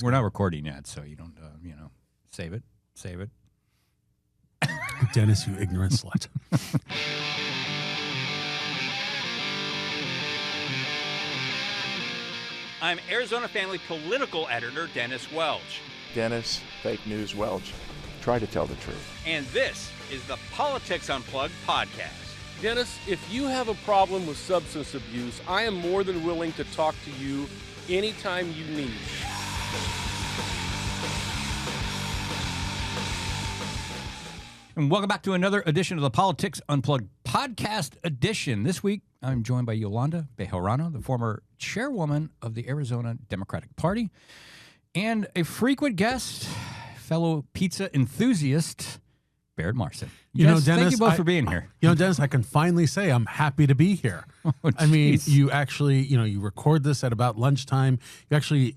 We're not recording yet, so you don't, save it. Dennis, you ignorant slut. I'm Arizona Family political editor Dennis Welch. Dennis, fake news Welch. Try to tell the truth. And this is the Politics Unplugged podcast. Dennis, if you have a problem with substance abuse, I am more than willing to talk to you anytime you need. And welcome back to another edition of the Politics Unplugged podcast edition. This week, I'm joined by Yolanda Bejarano, the former chairwoman of the Arizona Democratic Party, and a frequent guest, fellow pizza enthusiast, Barrett Marson. Dennis, thank you both for being here. Dennis, I can finally say I'm happy to be here. I mean, you actually, you record this at about lunchtime. You actually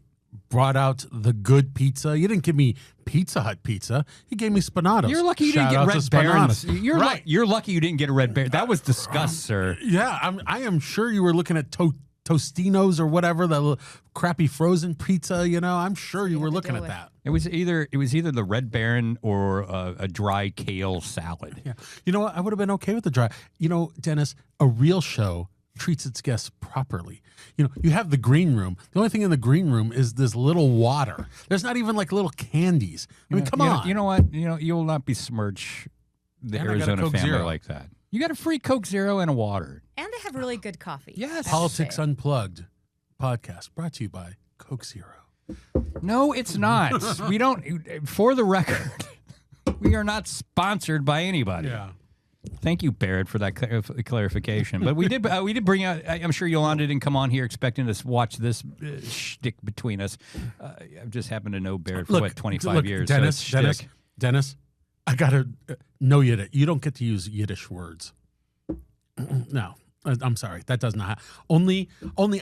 brought out the good pizza. You didn't give me Pizza Hut pizza. You gave me Spanatos. You're lucky you didn't get Red Barons. You're lucky you didn't get a Red Baron. That was disgust, sir. Yeah, I am sure you were looking at Tostinos or whatever, the little crappy frozen pizza. I'm sure you were looking at that. It was either the Red Baron or a dry kale salad. Yeah, you know what? I would have been okay with the dry. Dennis, a real show treats its guests properly. You have the green room. The only thing in the green room is this little water. There's not even like little candies. I mean, come on. You know what? You'll not besmirch the Arizona family Zero like that. You got a free Coke Zero and a water. And they have really good coffee. Yes. Politics Unplugged podcast brought to you by Coke Zero. No, it's not. We don't. For the record, we are not sponsored by anybody. Yeah. Thank you, Barrett, for that clarification. But we did bring out. I'm sure Yolanda didn't come on here expecting us to watch this shtick between us. I've just happened to know Barrett for 25 years. Dennis, I gotta know Yiddish. You don't get to use Yiddish words. No, I'm sorry. That does not. Only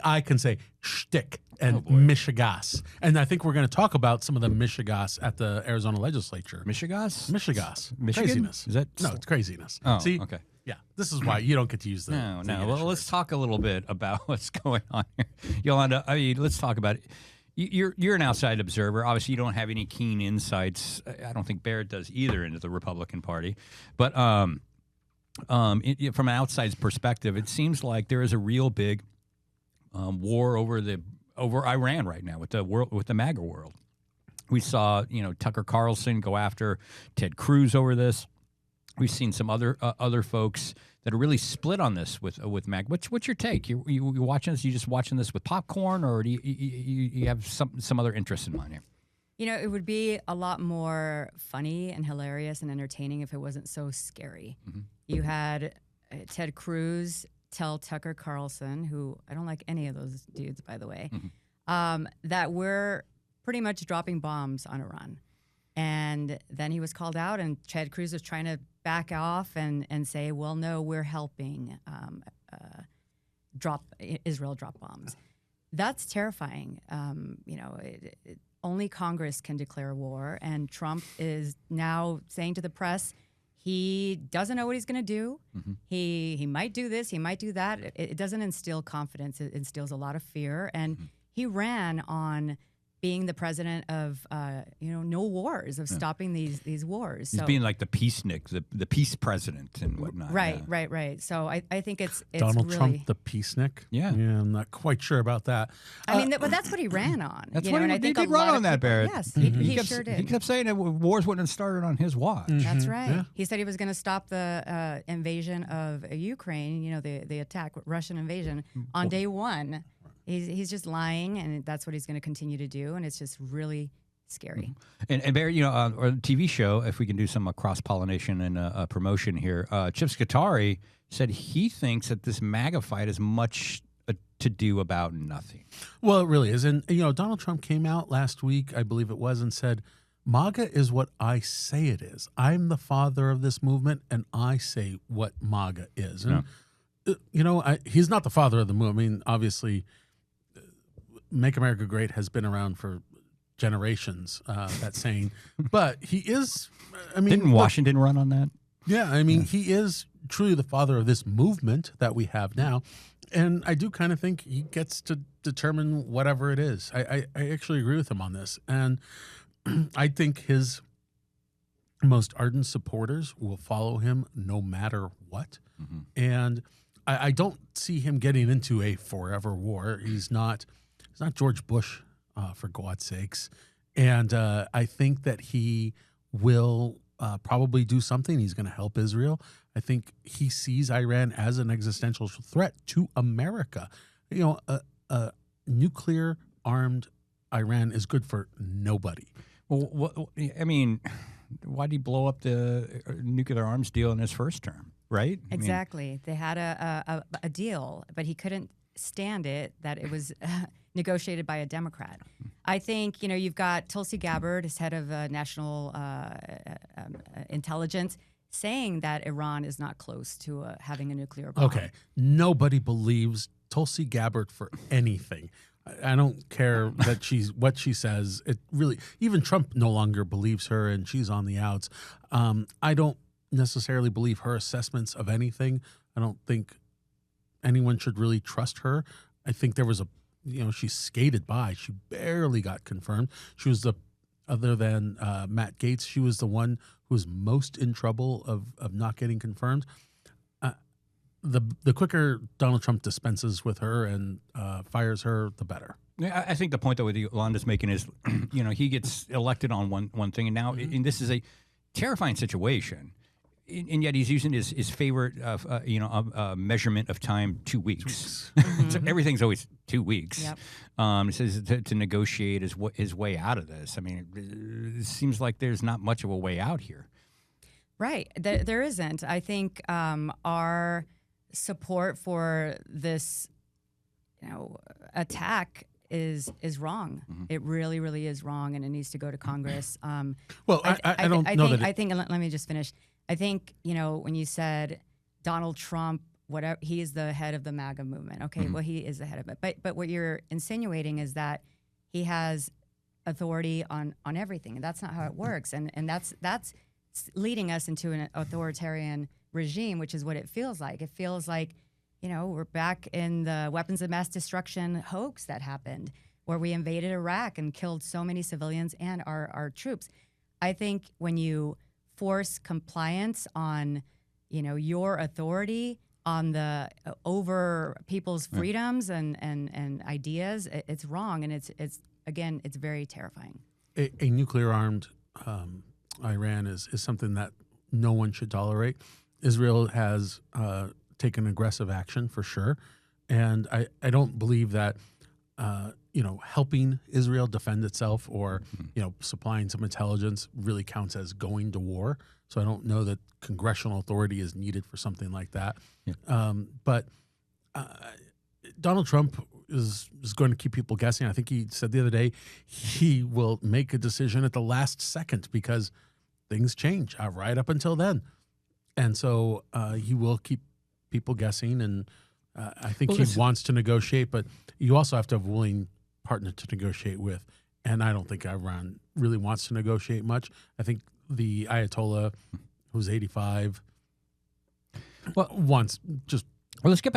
I can say shtick and mishigas. And I think we're going to talk about some of the mishigas at the Arizona Legislature. Mishigas? Mishigas. Michigan? Craziness. Is that? No, it's craziness. Oh, See? okay. Yeah, this is why you don't get to use the No. Yiddish Well, let's words. talk a little bit about what's going on here. Yolanda, let's talk about it. You're an outside observer. Obviously, you don't have any keen insights. I don't think Barrett does either into the Republican Party. But from an outside perspective, it seems like there is a real big war over Iran right now with the MAGA world. We saw Tucker Carlson go after Ted Cruz over this. We've seen some other folks that are really split on this with MAGA. What's your take? You watching this? You just watching this with popcorn, or do you have some other interest in mind here? It would be a lot more funny and hilarious and entertaining if it wasn't so scary. Mm-hmm. You had Ted Cruz tell Tucker Carlson, who I don't like any of those dudes, by the way, that we're pretty much dropping bombs on Iran. And then he was called out, and Ted Cruz was trying to back off and say, well, no, we're helping Israel drop bombs. That's terrifying. Only Congress can declare war, and Trump is now saying to the press he doesn't know what he's going to do. Mm-hmm. He might do this, he might do that. It doesn't instill confidence. It instills a lot of fear. And he ran on being the president of no wars, of stopping these wars. He's being like the peacenik, the peace president and whatnot. Right. So I think it's Donald really, Trump, the peacenik. Yeah, I'm not quite sure about that. But that's what he ran on. That's what he did run on that, Barrett. Yes, he sure did. He kept saying that wars wouldn't have started on his watch. Mm-hmm. That's right. Yeah. He said he was going to stop the invasion of Ukraine. The attack, Russian invasion, on day one. He's just lying, and that's what he's going to continue to do, and it's just really scary. And Barry, on our TV show, if we can do some cross-pollination and promotion here, Chip Scutari said he thinks that this MAGA fight is much to do about nothing. Well, it really is. And, Donald Trump came out last week, I believe it was, and said, MAGA is what I say it is. I'm the father of this movement, and I say what MAGA is. And, he's not the father of the movement. I mean, obviously, Make America Great has been around for generations, that saying. But he is, Didn't Washington run on that? Yeah, he is truly the father of this movement that we have now. And I do kind of think he gets to determine whatever it is. I actually agree with him on this. And I think his most ardent supporters will follow him no matter what. And I don't see him getting into a forever war. He's not George Bush, for God's sakes. And I think that he will probably do something. He's going to help Israel. I think he sees Iran as an existential threat to America. You know, a nuclear armed Iran is good for nobody. Well, I mean, why did he blow up the nuclear arms deal in his first term? Right? Exactly. They had a deal, but he couldn't stand it that it was negotiated by a Democrat. I think, you know, you've got Tulsi Gabbard as head of national intelligence saying that Iran is not close to having a nuclear bomb. Okay. Nobody believes Tulsi Gabbard for anything. I don't care that what she says. It really, even Trump no longer believes her, and she's on the outs. I don't necessarily believe her assessments of anything. I don't think anyone should really trust her. I think there was she skated by. She barely got confirmed. She was other than Matt Gaetz, she was the one who was most in trouble of not getting confirmed. The quicker Donald Trump dispenses with her and fires her, the better. I think the point that Yolanda's making is, he gets elected on one thing, and now and this is a terrifying situation. And yet he's using his favorite, measurement of time, 2 weeks. So everything's always 2 weeks. Yep. It says to negotiate his way out of this. I mean, it seems like there's not much of a way out here. Right. There isn't. I think our support for this, attack is wrong. It really, really is wrong, and it needs to go to Congress. Well, I don't know that. I think. Let me just finish. I think, when you said Donald Trump, whatever, he is the head of the MAGA movement. Okay, well, he is the head of it. But what you're insinuating is that he has authority on everything, and that's not how it works. And that's leading us into an authoritarian regime, which is what it feels like. It feels like, we're back in the weapons of mass destruction hoax that happened, where we invaded Iraq and killed so many civilians and our troops. I think when you force compliance on, your authority on the over people's freedoms and ideas, it's wrong, and it's very terrifying. A nuclear armed Iran is something that no one should tolerate. Israel has taken aggressive action for sure, and I don't believe that helping Israel defend itself or supplying some intelligence really counts as going to war. So I don't know that congressional authority is needed for something like that. Yeah. But Donald Trump is going to keep people guessing. I think he said the other day he will make a decision at the last second because things change right up until then. And so he will keep people guessing, and I think he wants to negotiate, but you also have to have a willing partner to negotiate with. And I don't think Iran really wants to negotiate much. I think the Ayatollah, who's 85, wants just. Well, let's get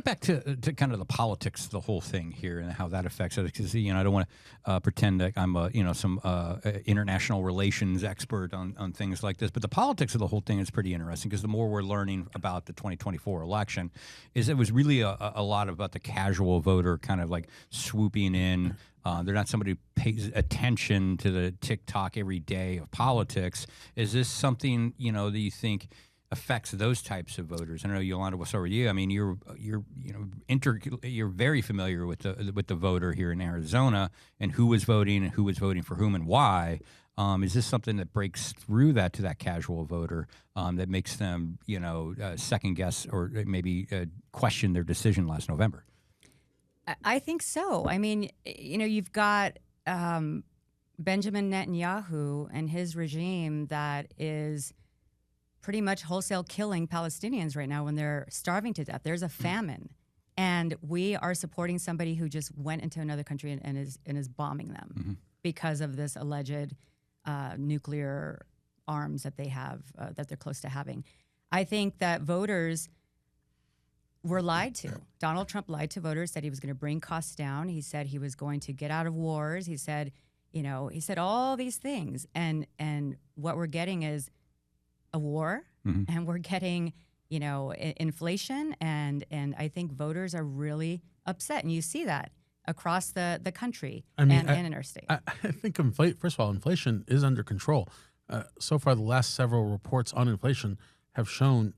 back to kind of the politics of the whole thing here and how that affects it. Because I don't want to pretend that I'm some international relations expert on things like this. But the politics of the whole thing is pretty interesting, because the more we're learning about the 2024 election, is it was really a lot about the casual voter kind of like swooping in. They're not somebody who pays attention to the TikTok every day of politics. Is this something that you think affects those types of voters? I know, Yolanda, we'll start with you. I mean, you're very familiar with the voter here in Arizona and who was voting and who was voting for whom and why. Is this something that breaks through that to that casual voter that makes them second guess or maybe question their decision last November? I think so. I mean, you've got Benjamin Netanyahu and his regime that is pretty much wholesale killing Palestinians right now when they're starving to death. There's a famine, and we are supporting somebody who just went into another country and is bombing them because of this alleged nuclear arms that they have, that they're close to having. I think that voters were lied to. Donald Trump lied to voters, said he was going to bring costs down. He said he was going to get out of wars. He said, he said all these things. And what we're getting is a war, and we're getting, inflation. And I think voters are really upset. And you see that across the country and in our state. I think, first of all, inflation is under control. So far, the last several reports on inflation have shown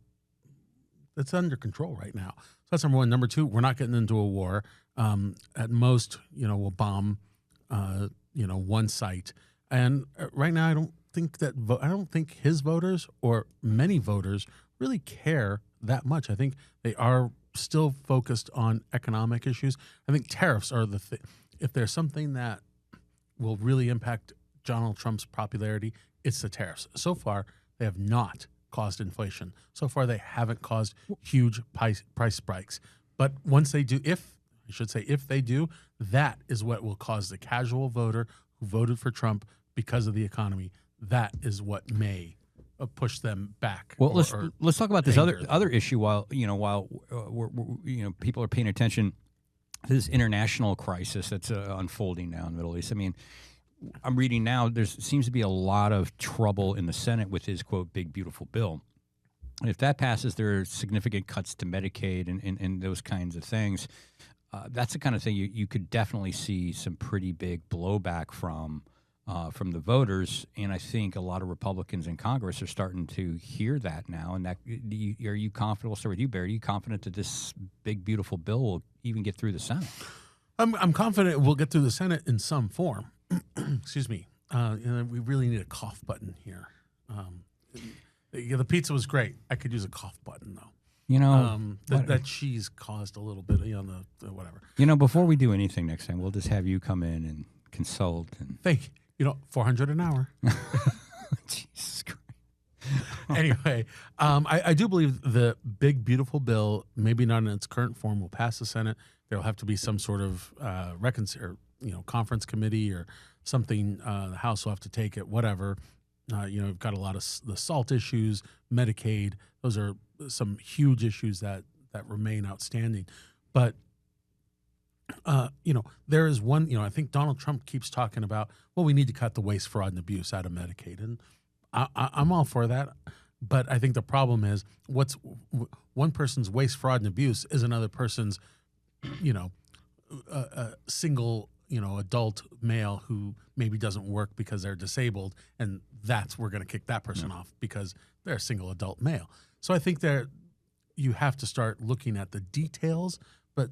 it's under control right now. So that's number one. Number two, we're not getting into a war. At most, we'll bomb, one site. And right now, I don't think his voters or many voters really care that much. I think they are still focused on economic issues. I think tariffs are the thing. If there's something that will really impact Donald Trump's popularity, it's the tariffs. So far, they have not caused inflation. So far, they haven't caused huge price spikes. But once they do, if they do, that is what will cause the casual voter who voted for Trump because of the economy. That is what may push them back. Well, let's talk about this other issue while we're people are paying attention to this international crisis that's unfolding now in the Middle East. I mean, I'm reading now there seems to be a lot of trouble in the Senate with his, quote, big, beautiful bill. And if that passes, there are significant cuts to Medicaid and those kinds of things. That's the kind of thing you could definitely see some pretty big blowback from the voters. And I think a lot of Republicans in Congress are starting to hear that now. And are you confident? We'll start with you, Barrett. Are you confident that this big, beautiful bill will even get through the Senate? I'm confident we'll get through the Senate in some form. Excuse me. We really need a cough button here. The pizza was great. I could use a cough button, though. That cheese caused a little bit on the whatever. Before we do anything next time, we'll just have you come in and consult. And thank you. $400 an hour. Jesus Christ. Anyway, I do believe the big, beautiful bill, maybe not in its current form, will pass the Senate. There will have to be some sort of conference committee or something. The House will have to take it, whatever. We've got a lot of the SALT issues, Medicaid. Those are some huge issues that remain outstanding. But, there is one, I think Donald Trump keeps talking about, well, we need to cut the waste, fraud, and abuse out of Medicaid. And I'm all for that. But I think the problem is what's one person's waste, fraud, and abuse is another person's, a single, adult male who maybe doesn't work because they're disabled, and we're going to kick that person off because they're a single adult male. So I think you have to start looking at the details. But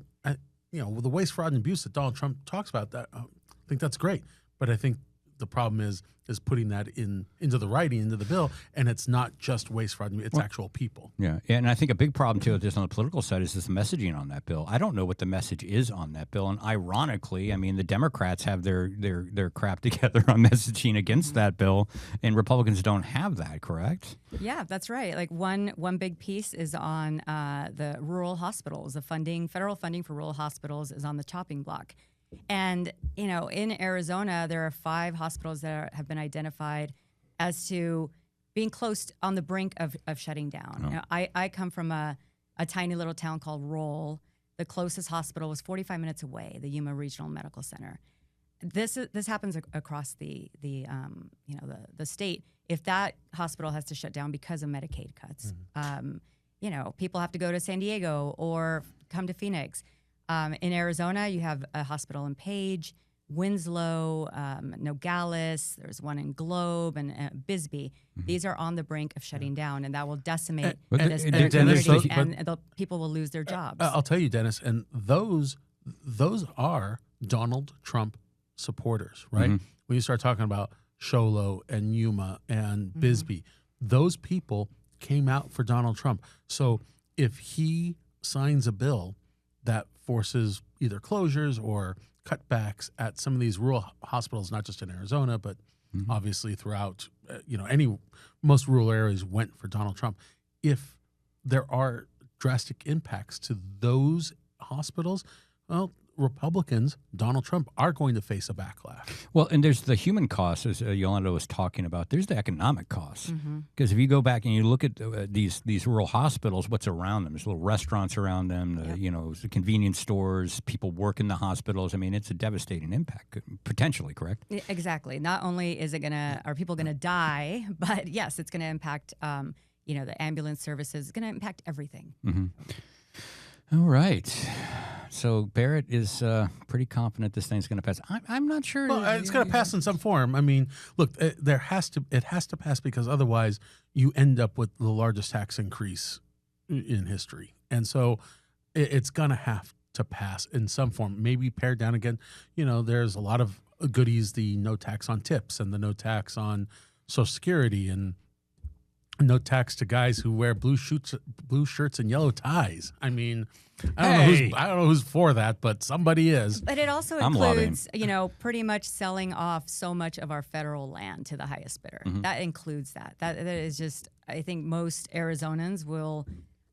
with the waste, fraud, and abuse that Donald Trump talks about, that I think that's great. But I think the problem is putting that into the writing, into the bill, and it's not just waste, fraud, it's actual people. Yeah, and I think a big problem, too, just on the political side is this messaging on that bill. I don't know what the message is on that bill, and ironically, I mean, the Democrats have their crap together on messaging against that bill, and Republicans don't have that, correct? Yeah, that's right. Like one big piece is on the rural hospitals. The federal funding for rural hospitals is on the chopping block. And, in Arizona, there are 5 hospitals that have been identified as to being close on the brink of shutting down. Oh. I come from a tiny little town called Roll. The closest hospital was 45 minutes away, the Yuma Regional Medical Center. This happens across the state. If that hospital has to shut down because of Medicaid cuts, people have to go to San Diego or come to Phoenix. In Arizona, you have a hospital in Page, Winslow, Nogales. There's one in Globe and Bisbee. Mm-hmm. These are on the brink of shutting down, and that will decimate this community, and the people will lose their jobs. I'll tell you, Dennis, and those are Donald Trump supporters, right? Mm-hmm. When you start talking about Show Low and Yuma and Bisbee, those people came out for Donald Trump. So if he signs a bill that forces either closures or cutbacks at some of these rural hospitals, not just in Arizona, but obviously throughout, most rural areas went for Donald Trump. If there are drastic impacts to those hospitals, well, Republicans, Donald Trump, are going to face a backlash. Well, and there's the human costs, as Yolanda was talking about. There's the economic costs. Because if you go back and you look at these rural hospitals, what's around them? There's little restaurants around them, the convenience stores, people work in the hospitals. I mean, it's a devastating impact, potentially, correct? Exactly. Not only are people going to die, but yes, it's going to impact, the ambulance services. It's going to impact everything. All right. So Barrett is pretty confident this thing's going to pass. I'm not sure. Well, it's going to pass in some form. I mean, look, it has to pass because otherwise you end up with the largest tax increase in history. And so it's going to have to pass in some form, maybe pared down again. There's a lot of goodies, the no tax on tips and the no tax on Social Security and no tax to guys who wear blue shirts and yellow ties. I mean, I don't know who's for that, but somebody is. But it also includes, pretty much selling off so much of our federal land to the highest bidder. That includes that. That is just, I think most Arizonans will,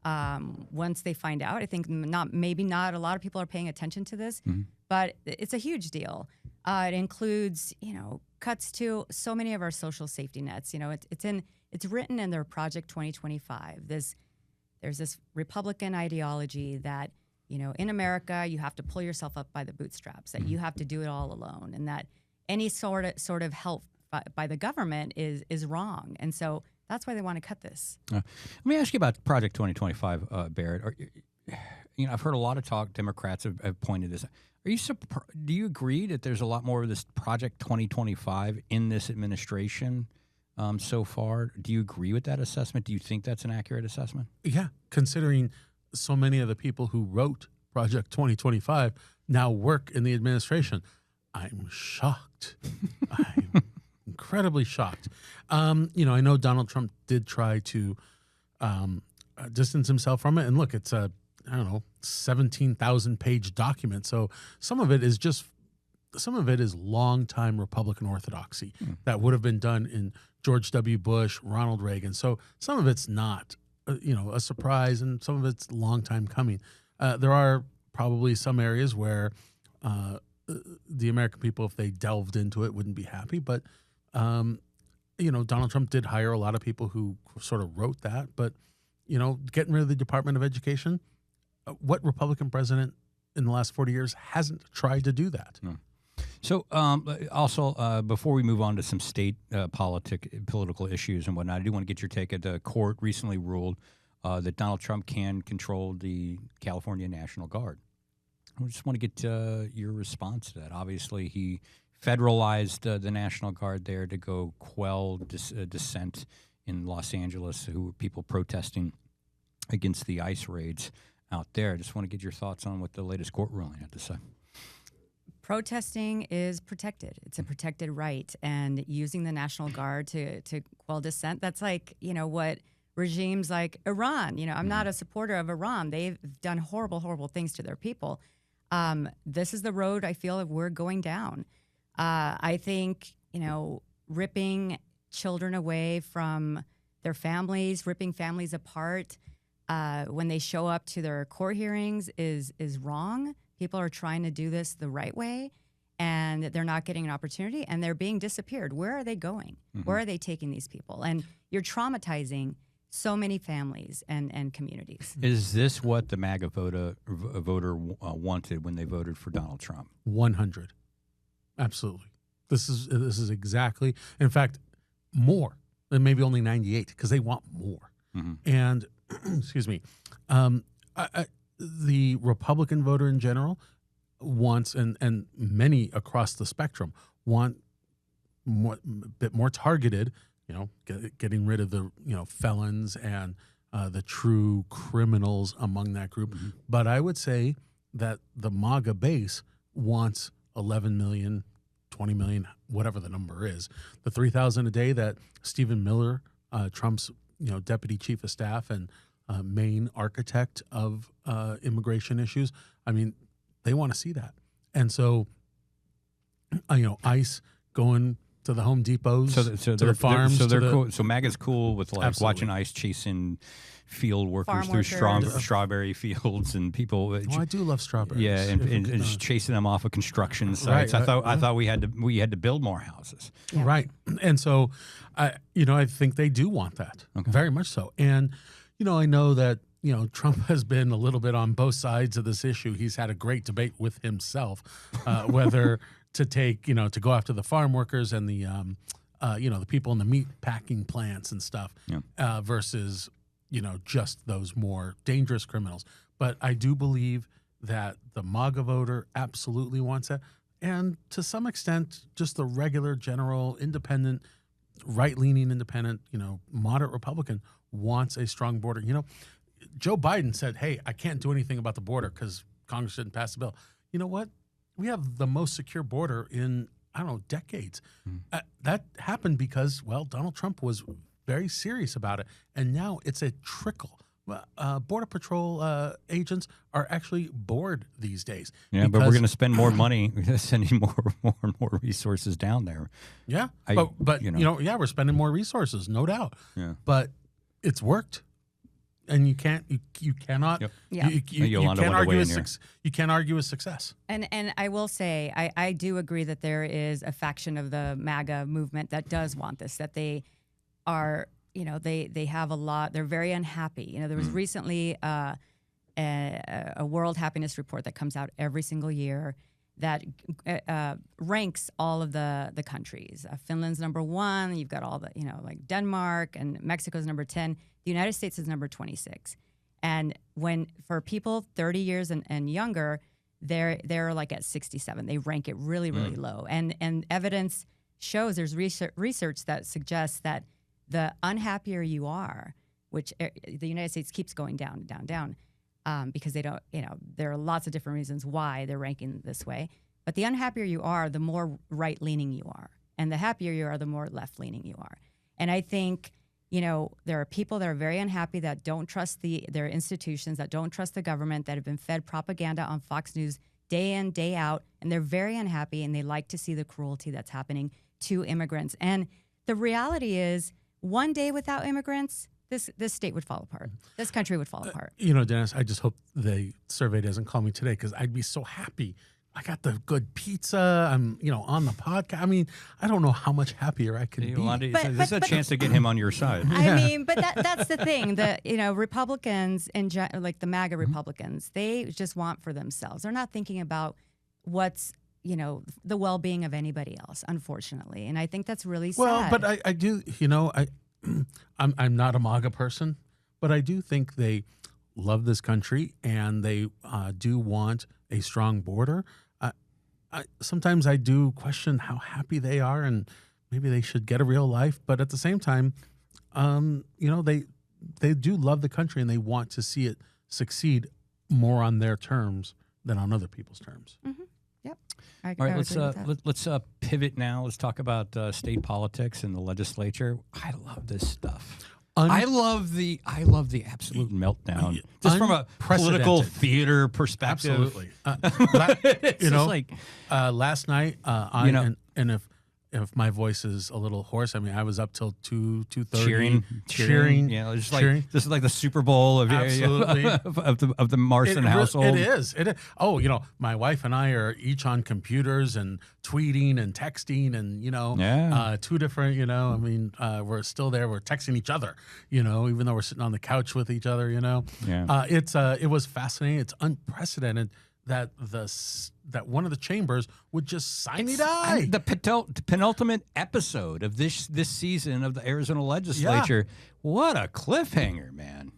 once they find out, I think maybe not a lot of people are paying attention to this, but it's a huge deal. It includes, cuts to so many of our social safety nets. It's written in their Project 2025. There's this Republican ideology that, in America, you have to pull yourself up by the bootstraps, that you have to do it all alone, and that any sort of help by the government is wrong. And so that's why they want to cut this. Let me ask you about Project 2025, Barrett. I've heard a lot of talk. Democrats have pointed this. Do you agree that there's a lot more of this Project 2025 in this administration? So far, do you agree with that assessment? Do you think that's an accurate assessment? Yeah, considering so many of the people who wrote Project 2025 now work in the administration, I'm shocked. I'm incredibly shocked. I know Donald Trump did try to distance himself from it, and look, it's a 17,000-page document. So some of it is longtime Republican orthodoxy that would have been done in George W. Bush, Ronald Reagan. So some of it's not, a surprise, and some of it's a long time coming. There are probably some areas where the American people, if they delved into it, wouldn't be happy. But, Donald Trump did hire a lot of people who sort of wrote that. But, getting rid of the Department of Education, what Republican president in the last 40 years hasn't tried to do that? No. So also, before we move on to some state political issues and whatnot, I do want to get your take. The court recently ruled that Donald Trump can control the California National Guard. I just want to get your response to that. Obviously, he federalized the National Guard there to go quell dissent in Los Angeles, who were people protesting against the ICE raids out there. I just want to get your thoughts on what the latest court ruling had to say. Protesting is protected. It's a protected right. And using the National Guard to quell dissent, that's like, what regimes like Iran, I'm not a supporter of Iran. They've done horrible, horrible things to their people. This is the road I feel that we're going down. I think, ripping children away from their families, ripping families apart when they show up to their court hearings is wrong. People are trying to do this the right way, and they're not getting an opportunity, and they're being disappeared. Where are they going? Where are they taking these people? And you're traumatizing so many families and communities. Is this what the MAGA voter wanted when they voted for Donald Trump? 100. Absolutely. This is exactly, in fact, more than maybe only 98, because they want more. And, excuse me, the Republican voter in general wants, and many across the spectrum want a bit more targeted, getting rid of the, felons and the true criminals among that group. But I would say that the MAGA base wants 11 million, 20 million, whatever the number is. The 3,000 a day that Stephen Miller, Trump's, deputy chief of staff and main architect of immigration issues, I mean, they want to see that. And so, ICE going to the Home Depots, so to they're, the farms. So they're to the, cool. So MAGA's cool with like Absolutely. watching ICE chasing field workers Farm through workers. strawberry fields and people. Oh, I do love strawberries. Yeah, and just chasing them off of construction sites. Right, I thought we had to build more houses. Yeah. Right. And so, I think they do want that very much so. And, I know that, Trump has been a little bit on both sides of this issue. He's had a great debate with himself, whether to take, to go after the farm workers and the, the people in the meat packing plants and stuff versus, just those more dangerous criminals. But I do believe that the MAGA voter absolutely wants that. And to some extent, just the regular, general, independent, right-leaning independent, moderate Republican wants a strong border. Joe Biden said, hey, I can't do anything about the border because Congress didn't pass the bill. You know what? We have the most secure border in, decades. That happened because, Donald Trump was very serious about it. And now it's a trickle. Border Patrol agents are actually bored these days. Yeah, but we're going to spend more money sending more and more resources down there. Yeah, but we're spending more resources, no doubt. Yeah, but it's worked, and you cannot. Yep. Yeah. You can't argue you can't argue with success. And I will say I do agree that there is a faction of the MAGA movement that does want this, that they are. They have a lot. They're very unhappy. There was recently a World Happiness Report that comes out every single year that ranks all of the countries. Finland's number 1. You've got all the like Denmark, and Mexico's number 10. The United States is number 26. And for people 30 years and younger, they're like at 67. They rank it really really low. And evidence shows there's research that suggests that the unhappier you are, which the United States keeps going down, because they don't, there are lots of different reasons why they're ranking this way. But the unhappier you are, the more right-leaning you are. And the happier you are, the more left-leaning you are. And I think, there are people that are very unhappy that don't trust their institutions, that don't trust the government, that have been fed propaganda on Fox News day in, day out. And they're very unhappy, and they like to see the cruelty that's happening to immigrants. And the reality is, one day without immigrants, this state would fall apart. This country would fall apart. Dennis, I just hope the survey doesn't call me today because I'd be so happy. I got the good pizza. I'm, on the podcast. I mean, I don't know how much happier I could be. This is a chance to get him on your side. I mean, but that's the thing. Republicans, like the MAGA Republicans, they just want for themselves. They're not thinking about what's the well-being of anybody else, unfortunately. And I think that's really sad. Well, but I do, I'm not a MAGA person, but I do think they love this country and they do want a strong border. Sometimes I do question how happy they are, and maybe they should get a real life. But at the same time, they do love the country and they want to see it succeed more on their terms than on other people's terms. Mm-hmm. Yep. All right, let's pivot now. Let's talk about state politics and the legislature. I love this stuff. I love the absolute meltdown, just from a political theater perspective. Absolutely. Last night, if my voice is a little hoarse, I mean, I was up till 2:30 cheering. Yeah, this is like the Super Bowl of absolutely of the Marson household. It is. Oh, my wife and I are each on computers and tweeting and texting, and two different. I mean, we're still there. We're texting each other. Even though we're sitting on the couch with each other. Yeah. It was fascinating. It's unprecedented that one of the chambers would just sine die. The penultimate episode of this season of the Arizona Legislature. Yeah. What a cliffhanger, man.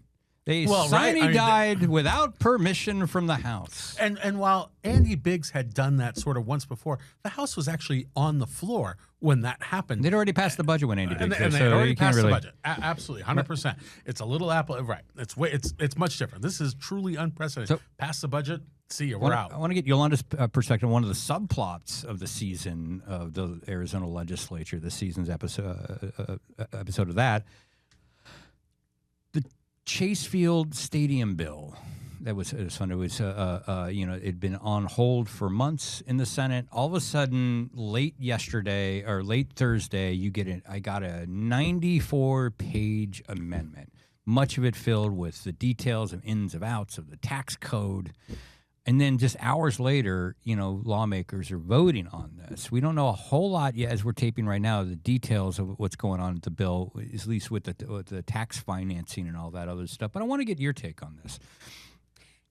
They died without permission from the House. And while Andy Biggs had done that sort of once before, the House was actually on the floor when that happened. They'd already passed the budget when Andy Biggs and they already passed the budget. Absolutely, 100%. It's a little apple. Right. It's much different. This is truly unprecedented. Pass the budget. See you. We're out. I want to get Yolanda's perspective on one of the subplots of the season of the Arizona Legislature, this season's episode of that. The Chase Field Stadium bill That was fun. It was it'd been on hold for months in the Senate. All of a sudden, late yesterday or late Thursday, I got a 94-page amendment. Much of it filled with the details of ins and outs of the tax code. And then just hours later, lawmakers are voting on this. We don't know a whole lot yet as we're taping right now, the details of what's going on with the bill, at least with the tax financing and all that other stuff. But I want to get your take on this.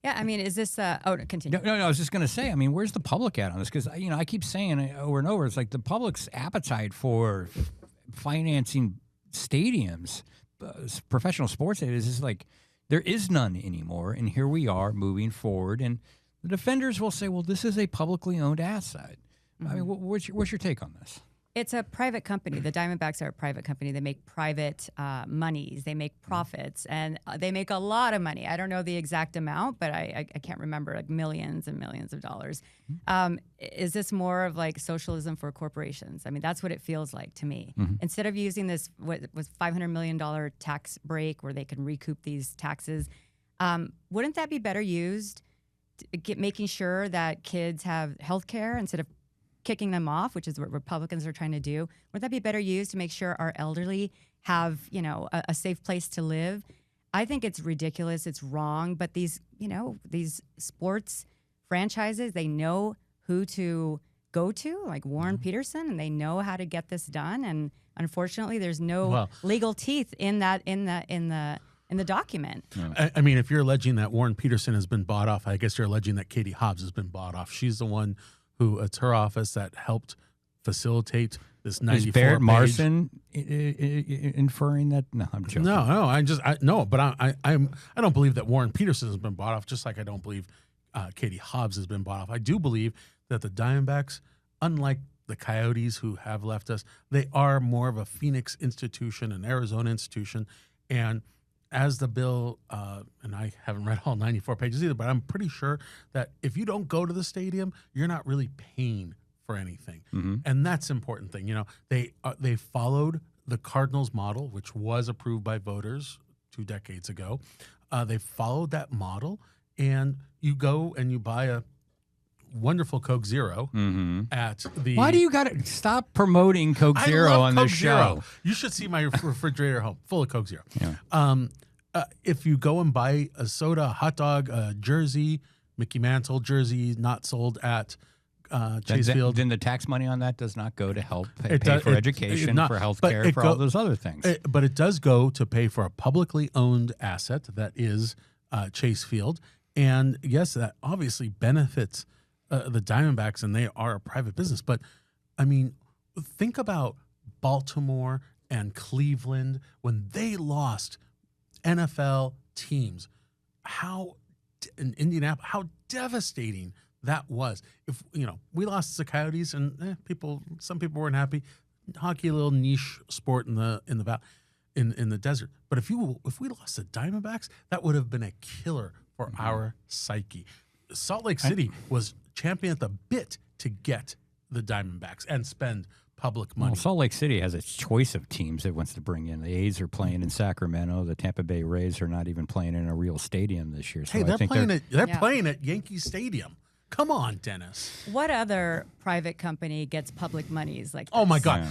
Yeah, I mean, is this continue? No, I was just going to say, I mean, where's the public at on this? Because, I keep saying it over and over, it's like the public's appetite for financing stadiums, professional sports stadiums, is like there is none anymore. And here we are moving forward. And the defenders will say, well, this is a publicly owned asset. Mm-hmm. I mean, what's your take on this? It's a private company. The Diamondbacks are a private company. They make private monies. They make profits, and they make a lot of money. I don't know the exact amount, but I can't remember, like millions and millions of dollars. Is this more of like socialism for corporations? I mean, that's what it feels like to me. Mm-hmm. Instead of using this what was $500 million tax break where they can recoup these taxes, wouldn't that be better used making sure that kids have health care instead of kicking them off, which is what Republicans are trying to do? Would that be better used to make sure our elderly have, a safe place to live? I think it's ridiculous. It's wrong. But these sports franchises, they know who to go to, like Warren Peterson, and they know how to get this done. And unfortunately, there's no legal teeth in the document. I mean, if you're alleging that Warren Peterson has been bought off, I guess you're alleging that Katie Hobbs has been bought off. She's the one who, it's her office that helped facilitate this 94 Is Barrett Marson inferring that? No, I'm joking. No, but I don't believe that Warren Peterson has been bought off, just like I don't believe Katie Hobbs has been bought off. I do believe that the Diamondbacks, unlike the Coyotes who have left us, they are more of a Phoenix institution, an Arizona institution. And as the bill, and I haven't read all 94 pages either, but I'm pretty sure that if you don't go to the stadium, you're not really paying for anything. Mm-hmm. And that's an important thing. They followed the Cardinals model, which was approved by voters 2 decades ago. They followed that model, and you go and you buy a wonderful Coke Zero at the... Why do you got to stop promoting Coke Zero on this show? You should see my refrigerator home full of Coke Zero. Yeah. If you go and buy a soda, a hot dog, a jersey, Mickey Mantle jersey not sold at Chase Field. Then the tax money on that does not go to help pay for education, for health care, for all those other things. But it does go to pay for a publicly owned asset that is Chase Field. And yes, that obviously benefits the Diamondbacks, and they are a private business. But, I mean, think about Baltimore and Cleveland when they lost NFL teams. In Indianapolis, how devastating that was. If we lost the Coyotes, and some people weren't happy. Hockey, a little niche sport in the desert. But if we lost the Diamondbacks, that would have been a killer for our psyche. Salt Lake City was champion at the bit to get the Diamondbacks and spend public money. Well, Salt Lake City has its choice of teams it wants to bring in. The A's are playing in Sacramento. The Tampa Bay Rays are not even playing in a real stadium this year. So they're playing at Yankee Stadium. Come on, Dennis. What other private company gets public monies like this? Oh, my God.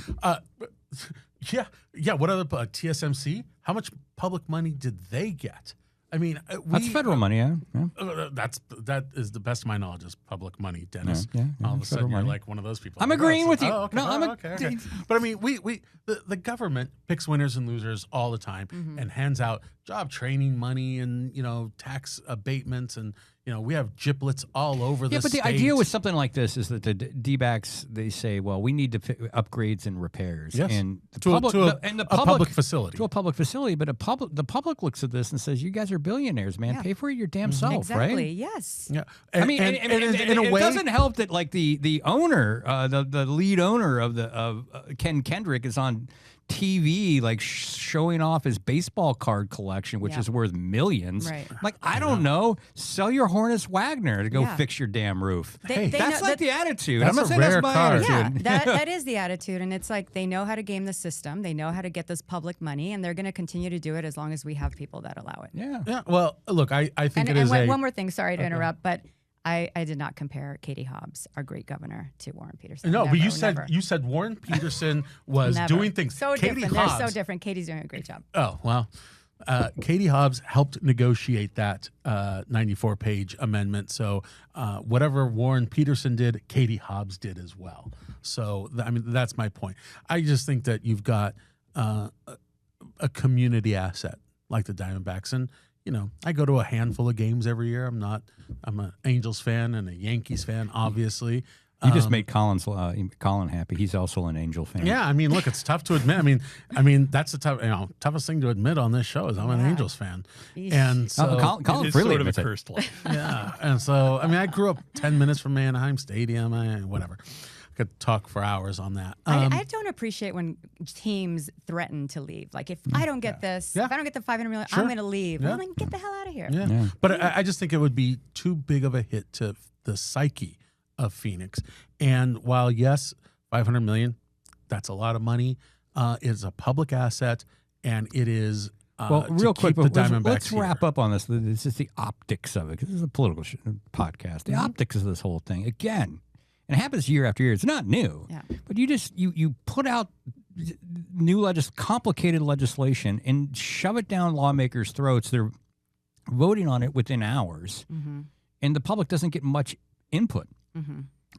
Yeah. What other TSMC? How much public money did they get? I mean, that's federal money, yeah. That is the best of my knowledge is public money, Dennis. Yeah, all of a sudden, you're like one of those people. I'm agreeing with you. Oh, okay. No, okay. But I mean, the government picks winners and losers all the time and hands out job training money and tax abatements, and we have giblets all over the state. Yeah, but the idea with something like this is that the D-backs, they say, well, we need to upgrades and repairs. Yes. And to a public facility. To a public facility, but the public looks at this and says, you guys are billionaires, man. Yeah. Pay for it your damn self, exactly. right? Yes. Yeah. In a way, it doesn't help that like the owner, the lead owner of Ken Kendrick is on TV, like showing off his baseball card collection, which is worth millions. Right. Like, I don't know. Sell your Hornets Wagner to go fix your damn roof. That's like the attitude. That's I'm not a saying rare that's my card. attitude. Yeah, that is the attitude. And it's like they know how to game the system. They know how to get this public money, and they're going to continue to do it as long as we have people that allow it. Yeah. Well, look, I think it is one more thing. Sorry to interrupt, but I did not compare Katie Hobbs, our great governor, to Warren Peterson. No, Never, but you said Warren Peterson was doing things. So Katie different. Hobbs, They're so different. Katie's doing a great job. Oh, well, Katie Hobbs helped negotiate that 94-page amendment. So whatever Warren Peterson did, Katie Hobbs did as well. So, I mean, that's my point. I just think that you've got a community asset like the Diamondbacks. And, you know, I go to a handful of games every year. I'm an Angels fan and a Yankees fan, obviously. You just made Colin happy. He's also an Angel fan. Yeah, I mean, look, it's tough to admit. I mean, that's the toughest thing to admit on this show is I'm an Angels fan. And so Colin it's freely sort of a admits it. cursed life. yeah, and so I mean, I grew up 10 minutes from Anaheim Stadium. Whatever, I could talk for hours on that. I don't appreciate when teams threaten to leave. Like, if I don't get this, if I don't get the $500 million, I'm going to leave. Yeah. Well, then get the hell out of here. Yeah. But I just think it would be too big of a hit to the psyche of Phoenix. And while yes, $500 million, that's a lot of money. It's a public asset, and it is. Well, real quick, let's here. wrap up on this. This is the optics of it, because this is a political podcast. The optics of this whole thing, again, and it happens year after year. It's not new, but you put out new complicated legislation and shove it down lawmakers' throats. They're voting on it within hours, and the public doesn't get much input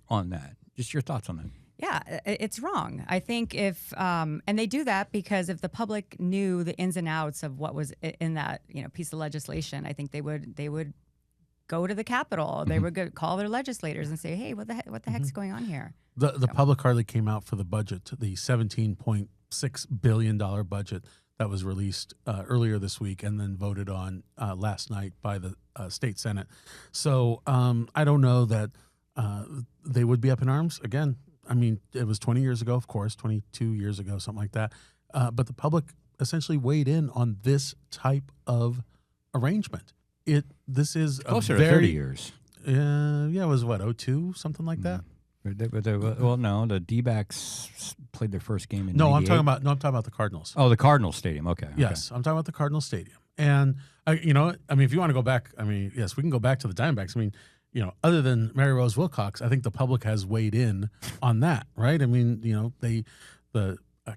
on that. Just your thoughts on that. Yeah, it's wrong. I think if and they do that because if the public knew the ins and outs of what was in that piece of legislation, I think they would go to the Capitol. They would call their legislators and say, "Hey, what the heck's going on here?" The public hardly came out for the budget, the $17.6 billion budget that was released earlier this week and then voted on last night by the state Senate. So I don't know that they would be up in arms again. I mean, it was 20 years ago, of course, 22 years ago, something like that. But the public essentially weighed in on this type of arrangement. This is closer to 30 years. Yeah, it was what, 2002, something like that. Well, no, the D-backs played their first game in. No, 98. I'm talking about the Cardinals. Oh, the Cardinals Stadium. Okay. Yes, I'm talking about the Cardinals Stadium. And if you want to go back, yes, we can go back to the Diamondbacks. Other than Mary Rose Wilcox, I think the public has weighed in on that, right? The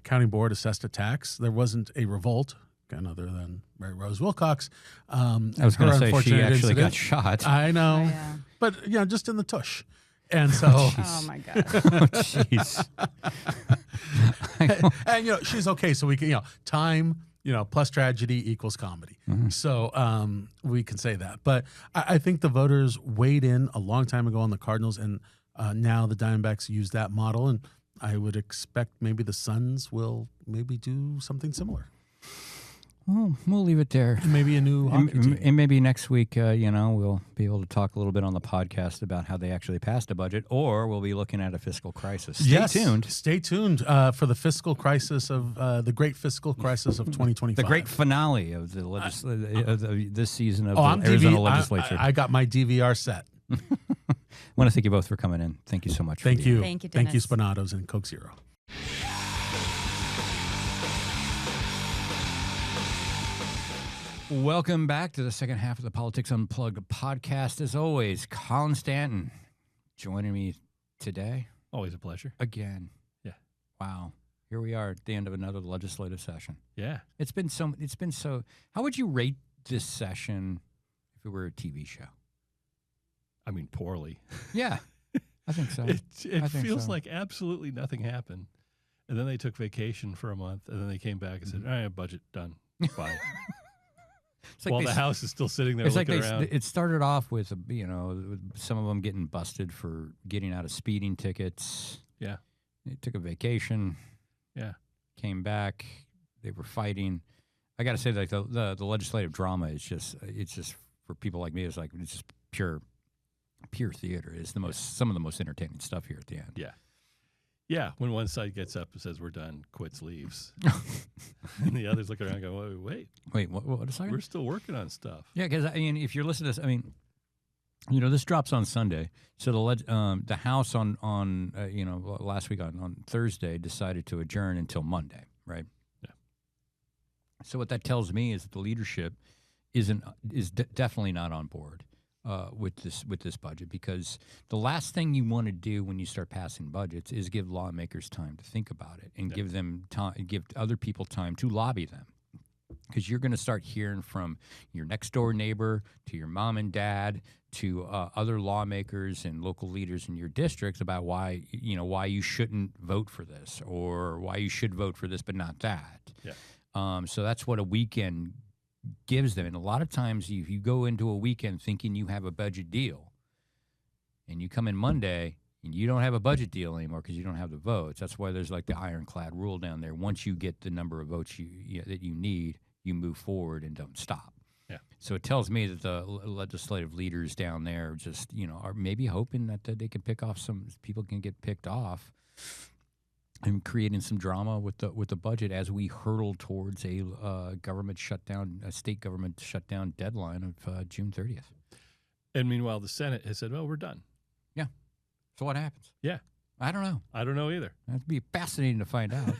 county board assessed a tax. There wasn't a revolt, again, other than Mary Rose Wilcox. I was going to say she actually got shot. I know, but just in the tush. And so, oh my God, jeez. and she's okay. So we can, time. Plus tragedy equals comedy. So we can say that. But I think the voters weighed in a long time ago on the Cardinals, and now the Diamondbacks use that model. And I would expect maybe the Suns will maybe do something similar. Well, we'll leave it there. Maybe a new hockey team. And maybe next week, we'll be able to talk a little bit on the podcast about how they actually passed a budget, or we'll be looking at a fiscal crisis. Stay tuned. Stay tuned for the fiscal crisis of the great fiscal crisis of 2025. The great finale of the this season of the Arizona Legislature. I got my DVR set. I want to thank you both for coming in. Thank you so much. Thank you. Thank you, Thank you, Dennis. Spinatos and Coke Zero. Welcome back to the second half of the Politics Unplugged podcast. As always, Colin Stanton joining me today. Always a pleasure. Again. Yeah. Wow. Here we are at the end of another legislative session. Yeah. It's been so. How would you rate this session if it were a TV show? I mean, poorly. Yeah. I think so. It feels like absolutely nothing happened. And then they took vacation for a month, and then they came back and said, all right, budget done. Bye. While the House is still sitting there looking around. It started off with, some of them getting busted for getting out of speeding tickets. Yeah. They took a vacation. Yeah. Came back. They were fighting. I got to say, like the legislative drama is just for people like me. It's just pure theater. It's some of the most entertaining stuff here at the end. Yeah. Yeah, when one side gets up and says we're done, quits, leaves, and the others look around and go, wait, what a second? We're still working on stuff. Yeah, because I mean, if you're listening to this, this drops on Sunday. So the House on last week on Thursday decided to adjourn until Monday, right? Yeah. So what that tells me is that the leadership is definitely not on board with this budget, because the last thing you want to do when you start passing budgets is give lawmakers time to think about it and give them time, give other people time to lobby them. Because you're going to start hearing from your next door neighbor to your mom and dad to other lawmakers and local leaders in your districts about why you shouldn't vote for this, or why you should vote for this but not that. Yeah. So that's what a weekend gives them. And a lot of times if you go into a weekend thinking you have a budget deal and you come in Monday and you don't have a budget deal anymore because you don't have the votes. That's why there's like the ironclad rule down there. Once you get the number of votes that you need, you move forward and don't stop. Yeah. So it tells me that the legislative leaders down there just, are maybe hoping that they can pick off some people, can get picked off, and creating some drama with the budget as we hurtle towards a state government shutdown deadline of June 30th. And meanwhile, the Senate has said, "Well, we're done." Yeah. So what happens? Yeah. I don't know. I don't know either. That'd be fascinating to find out.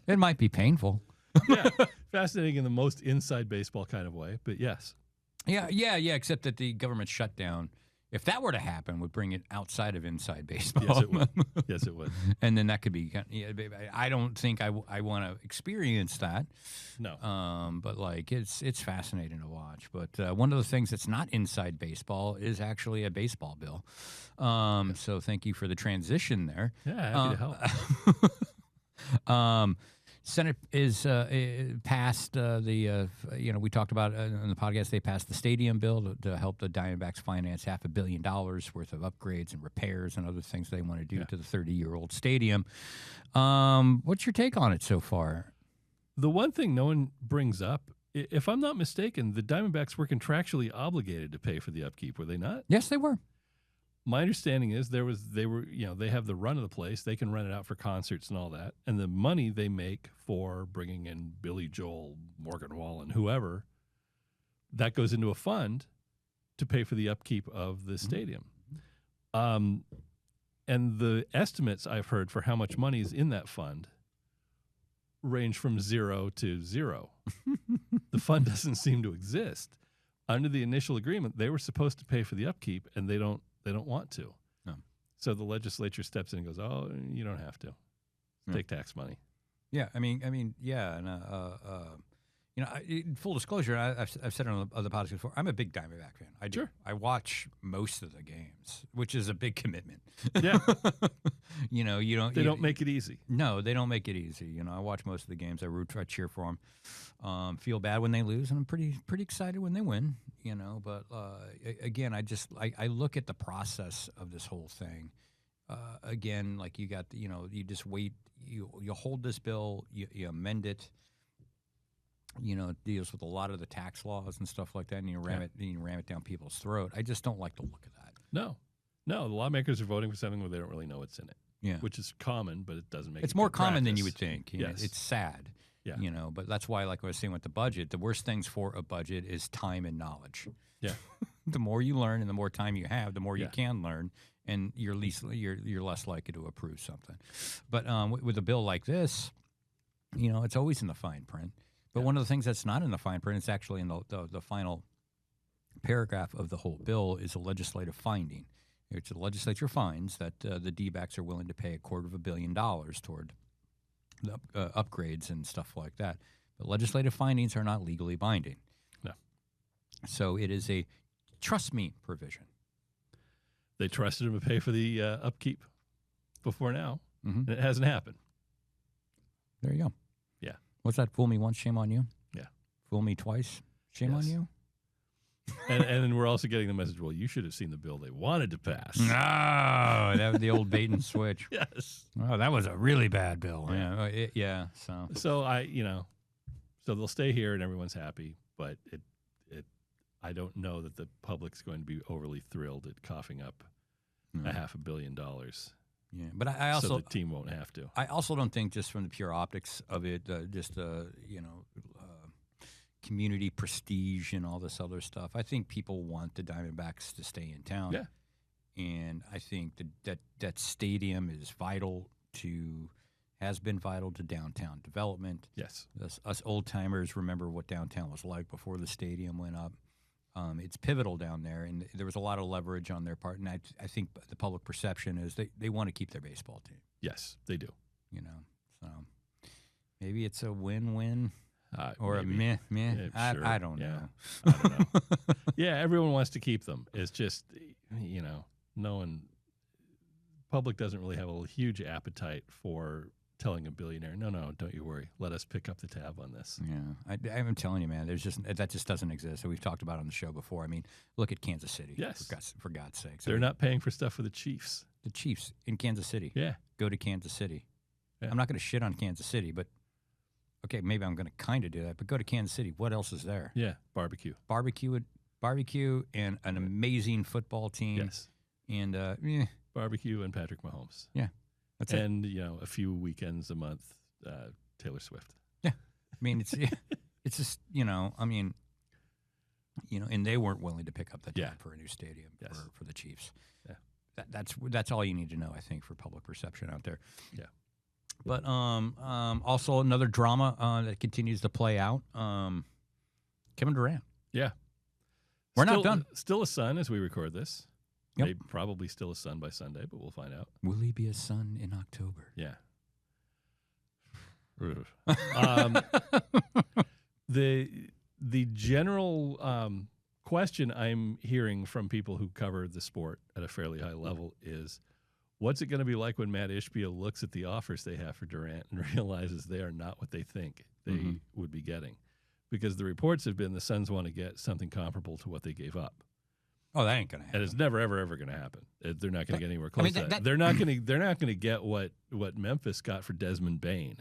It might be painful. Yeah. Fascinating in the most inside baseball kind of way, but yes. Yeah. Except that the government shutdown, if that were to happen, would bring it outside of inside baseball. Yes, it would. Yes, it would. And then that could be. I don't think I want to experience that. No. But it's fascinating to watch. But one of the things that's not inside baseball is actually a baseball bill. So thank you for the transition there. Yeah, happy to help. Senate is passed we talked about on the podcast, they passed the stadium bill to help the Diamondbacks finance $500 million worth of upgrades and repairs and other things they want to do to the 30-year-old stadium. What's your take on it so far? The one thing no one brings up, if I'm not mistaken, the Diamondbacks were contractually obligated to pay for the upkeep, were they not? Yes, they were. My understanding is they have the run of the place. They can rent it out for concerts and all that. And the money they make for bringing in Billy Joel, Morgan Wallen, whoever, that goes into a fund to pay for the upkeep of the stadium. And the estimates I've heard for how much money is in that fund range from 0 to 0. The fund doesn't seem to exist. Under the initial agreement, they were supposed to pay for the upkeep, and they don't want to. No. So the legislature steps in and goes, "Oh, you don't have to. Take tax money." Yeah, I mean, yeah, and full disclosure, I've said it on other podcasts before. I'm a big Diamondback fan. I do. Sure. I watch most of the games, which is a big commitment. Yeah. You don't. They don't make it easy. No, they don't make it easy. I watch most of the games. I cheer for them. Feel bad when they lose, and I'm pretty excited when they win. But again, I look at the process of this whole thing. Again, like you got, you just wait. You hold this bill, you amend it. It deals with a lot of the tax laws and stuff like that, and you ram it down people's throat. I just don't like the look of that. No, the lawmakers are voting for something where they don't really know what's in it. Yeah, which is common, but it doesn't make it's it more good common than practice. you would think. Yes. It's sad. Yeah. But that's why, like I was saying with the budget, the worst things for a budget is time and knowledge. Yeah. The more you learn and the more time you have, the more you can learn, and you're less likely to approve something. But with a bill like this, it's always in the fine print. But one of the things that's not in the fine print, it's actually in the final paragraph of the whole bill, is a legislative finding. Which the legislature finds that the D-backs are willing to pay $250 million toward the upgrades and stuff like that. But legislative findings are not legally binding. No. So it is a trust me provision. They trusted him to pay for the upkeep before now, Mm-hmm. and it hasn't happened. There you go. Yeah. What's that? Fool me once, shame on you? Yeah. Fool me twice, shame on you? And then we're also getting the message, well, you should have seen the bill they wanted to pass. No, that was the old bait and switch. Yes. Oh, that was a really bad bill. Yeah. So so they'll stay here and everyone's happy, but I don't know that the public's going to be overly thrilled at coughing up $500 million Yeah, but I also so the team won't have to. I also don't think just from the pure optics of it, community prestige and all this other stuff. I think people want the Diamondbacks to stay in town. Yeah. And I think that stadium has been vital to downtown development. Yes. Us old timers remember what downtown was like before the stadium went up. It's pivotal down there, and there was a lot of leverage on their part. And I think the public perception is they want to keep their baseball team. Yes, they do. So maybe it's a win-win. Or maybe. a meh. Sure. I don't know. I don't know. Yeah, everyone wants to keep them. It's just, no one, public doesn't really have a huge appetite for telling a billionaire, no, don't you worry. Let us pick up the tab on this. Yeah, I'm telling you, man, that just doesn't exist. So we've talked about it on the show before. I mean, look at Kansas City. Yes. For God's sakes. They're not paying for stuff for the Chiefs. The Chiefs in Kansas City. Yeah. Go to Kansas City. Yeah. I'm not going to shit on Kansas City, but okay, maybe I'm going to kind of do that, but go to Kansas City. What else is there? Yeah, barbecue and an amazing football team. Yes. And barbecue and Patrick Mahomes. Yeah. That's and, a few weekends a month, Taylor Swift. Yeah. I mean, it's just, and they weren't willing to pick up the tab for a new stadium for the Chiefs. Yeah. That's all you need to know, I think, for public perception out there. Yeah. But also another drama that continues to play out. Kevin Durant. Yeah. We're not done. Still a son as we record this. Yep. Maybe, probably still a son by Sunday, but we'll find out. Will he be a son in October? Yeah. The general question I'm hearing from people who cover the sport at a fairly high level is, what's it going to be like when Matt Ishbia looks at the offers they have for Durant and realizes they are not what they think they would be getting? Because the reports have been the Suns want to get something comparable to what they gave up. Oh, that ain't going to happen. And it's never, ever, ever going to happen. They're not going to get anywhere close to that. They're not going to get what Memphis got for Desmond Bain.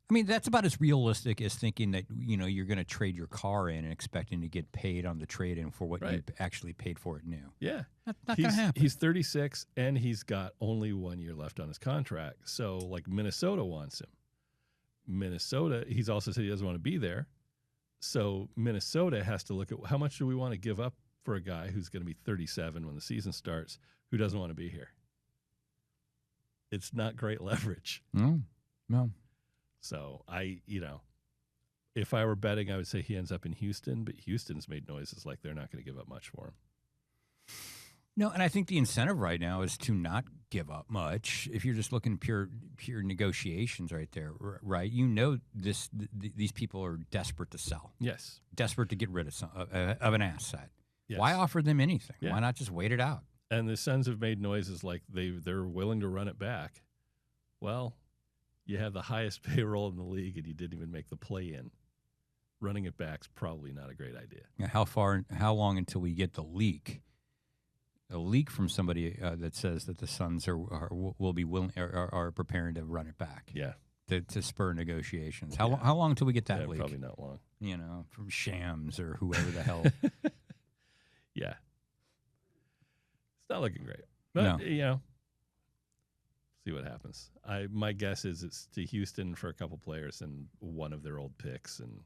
I mean, that's about as realistic as thinking that, you're going to trade your car in and expecting to get paid on the trade-in for what you actually paid for it new. Yeah. Not going to happen. He's 36, and he's got only 1 year left on his contract. So, Minnesota wants him. He's also said he doesn't want to be there. So, Minnesota has to look at how much do we want to give up for a guy who's going to be 37 when the season starts, who doesn't want to be here. It's not great leverage. No. So if I were betting, I would say he ends up in Houston, but Houston's made noises like they're not going to give up much for him. No, and I think the incentive right now is to not give up much. If you're just looking pure negotiations right there, right? These people are desperate to sell. Yes. Desperate to get rid of an asset. Yes. Why offer them anything? Yeah. Why not just wait it out? And the Suns have made noises like they're willing to run it back. Well, you have the highest payroll in the league and you didn't even make the play-in. Running it back's probably not a great idea. Yeah, how long until we get the leak? A leak from somebody that says that the Suns will be willing are preparing to run it back. Yeah. To spur negotiations. How long until we get that leak? Probably not long. From Shams or whoever the hell. Yeah. It's not looking great. But, No. See what happens. My guess is it's to Houston for a couple players and one of their old picks, and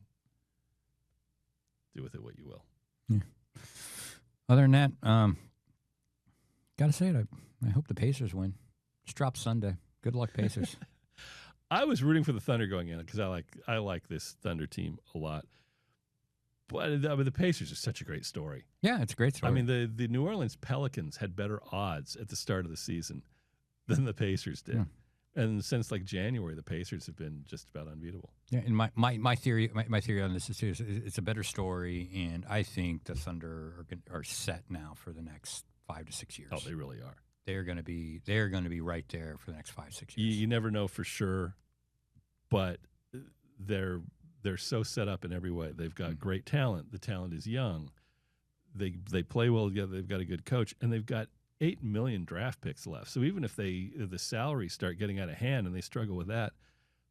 do with it what you will. Yeah. Other than that, gotta say it. I hope the Pacers win. Just drop Sunday. Good luck, Pacers. I was rooting for the Thunder going in because I like this Thunder team a lot. But the Pacers are such a great story. Yeah, it's a great story. I mean, the New Orleans Pelicans had better odds at the start of the season than the Pacers did. Yeah. And since January, the Pacers have been just about unbeatable. Yeah, and my theory on this is it's a better story, and I think the Thunder are set now for the next 5 to 6 years. Oh, they really are. They're going to be right there for the next 5, 6 years. You never know for sure, but they're so set up in every way. They've got great talent. The talent is young. They play well together. They've got a good coach, and they've got 8 million draft picks left. So even if the salaries start getting out of hand and they struggle with that,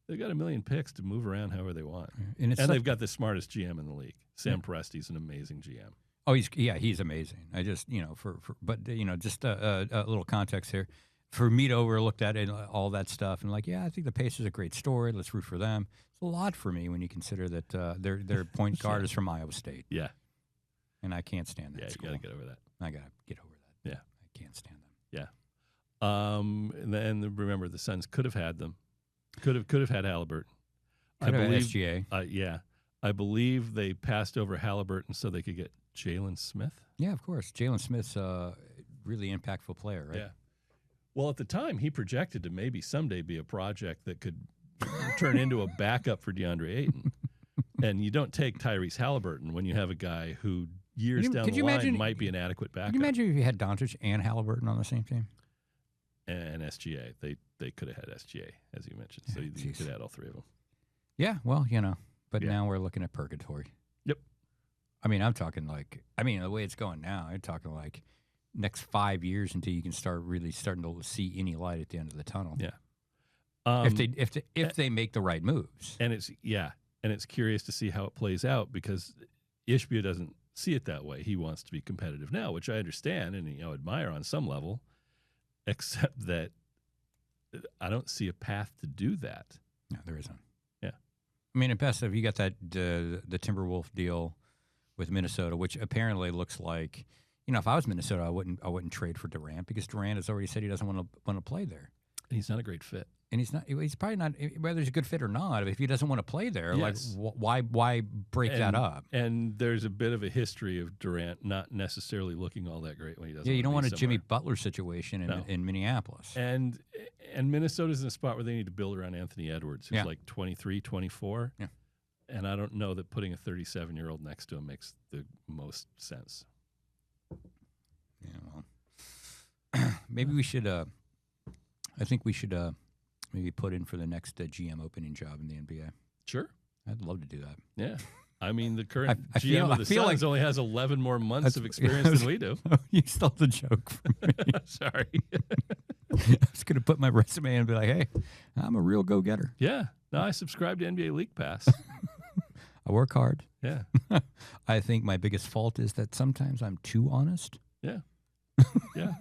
they've got 1 million picks to move around however they want. And they've got the smartest GM in the league. Sam Presti's an amazing GM. Oh, he's amazing. I just just a little context here. for me to overlook that and all that stuff and like, yeah, I think the Pacers are a great story. Let's root for them. It's a lot for me when you consider that their point guard is from Iowa State. Yeah. And I can't stand that. Yeah, school. you got to get over that. I got to get over that. Yeah. I can't stand them. Yeah. And then remember, the Suns could have had them. Could have had Halliburton. Could have believe SGA. Yeah. I believe they passed over Halliburton so they could get Jalen Smith. Yeah, of course. Jalen Smith's a really impactful player, right? Yeah. Well, at the time, he projected to maybe someday be a project that could turn into a backup for DeAndre Ayton. And you don't take Tyrese Halliburton when you have a guy who years down the line might be an adequate backup. Can you imagine if you had Doncic and Halliburton on the same team? And SGA. They could have had SGA, as you mentioned. So you could add all three of them. Yeah, well, but now we're looking at purgatory. Yep. I mean, I'm talking the way it's going now, I'm talking like next 5 years until you can start really starting to see any light at the end of the tunnel. Yeah. If they make the right moves. And it's curious to see how it plays out because Ishbia doesn't see it that way. He wants to be competitive now, which I understand and admire on some level, except that I don't see a path to do that. No, there isn't. Yeah. I mean, at best, if you got that the Timberwolf deal with Minnesota, which apparently looks like, if I was Minnesota, I wouldn't trade for Durant because Durant has already said he doesn't want to play there. And he's not a great fit. And he's probably not, whether he's a good fit or not, if he doesn't want to play there, yes. like why break that up? And there's a bit of a history of Durant not necessarily looking all that great when he doesn't. Yeah, you don't want a somewhere. Jimmy Butler situation in Minneapolis. And Minnesota's in a spot where they need to build around Anthony Edwards, who's like 23, 24. Yeah. And I don't know that putting a 37-year-old next to him makes the most sense. Yeah, well, maybe we should. I think we should maybe put in for the next GM opening job in the NBA. Sure, I'd love to do that. Yeah, I mean the current I GM of the Suns only has 11 more months of experience than we do. You stole the joke from me. Sorry, I was going to put my resume in and be like, "Hey, I'm a real go-getter." Yeah, no, I subscribe to NBA League Pass. I work hard. Yeah, I think my biggest fault is that sometimes I'm too honest. Yeah, yeah.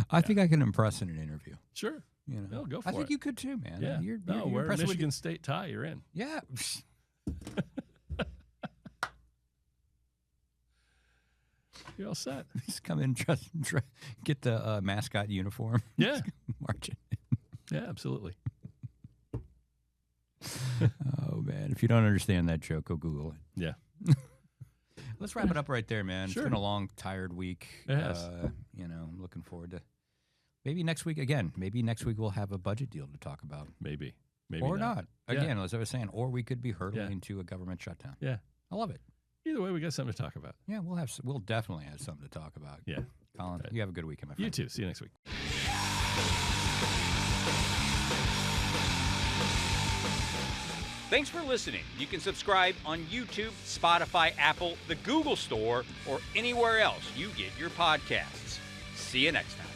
I think I can impress in an interview. Sure. No, go for it. I think you could too, man. Yeah. You're wear a Michigan State tie, you're in. Yeah. You're all set. Just come in, get the mascot uniform. Yeah. March it. Yeah, absolutely. Oh, man. If you don't understand that joke, go Google it. Yeah. Let's wrap it up right there, man. Sure. It's been a long, tired week. It has. I'm looking forward to maybe next week again. Maybe next week we'll have a budget deal to talk about. Maybe or not. Yeah. Again, as I was saying, or we could be hurtling into a government shutdown. Yeah. I love it. Either way, we got something to talk about. Yeah, we'll definitely have something to talk about. Yeah. Colin, you have a good weekend, my friend. You too. See you next week. Thanks for listening. You can subscribe on YouTube, Spotify, Apple, the Google Store, or anywhere else you get your podcasts. See you next time.